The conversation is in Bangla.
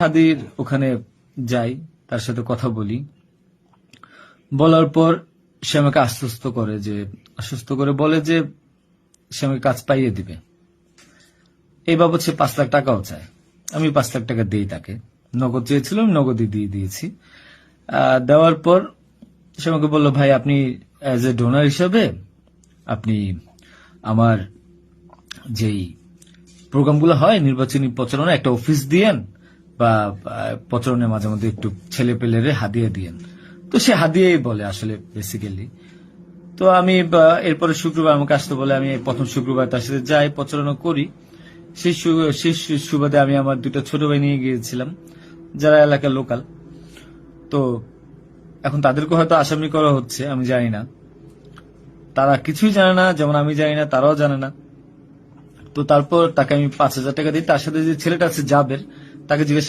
হাদির ওখানে যাই, তার সাথে কথা বলি। বলার পর সে আমাকে আশ্বস্ত করে বলে যে সে আমাকে কাজ পাইয়ে দিবে। এই বাবদ সে 5 লাখ টাকাও চায়। আমি 5 লাখ টাকা দিই তাকে। নগদ চেয়েছিলাম, নগদই দিয়ে দিয়েছি। দেওয়ার পর সে আমাকে বলল, ভাই আপনি অ্যাজ এ ডোনার হিসাবে আপনি আমার যেই প্রোগ্রামগুলো হয় নির্বাচনী প্রচারণা, একটা অফিস দিয়েন বা প্রচারণের মাঝে মধ্যে একটু ছেলে পেলেরে হাদিয়ে দিয়েন। তো সে হাদিয়েই বলে আসলে বেসিক্যালি। তো আমি এরপরে শুক্রবার আমাকে আসতে বলে, আমি প্রথম শুক্রবার তার সাথে যাই, প্রচারণা করি। সেই সুবাদে আমি আমার 2টা ছোট ভাই নিয়ে গিয়েছিলাম, যারা এলাকার লোকাল। তো এখন তাদেরকে হয়তো আসামি করা হচ্ছে, আমি জানি না। তারা কিছুই জানে না, যেমন আমি জানি না, তারাও জানে না। তো তারপর তাকে আমি 5,000 টাকা দিই। তার সাথে যে ছেলেটা আছে জাবের, তাকে জিজ্ঞেস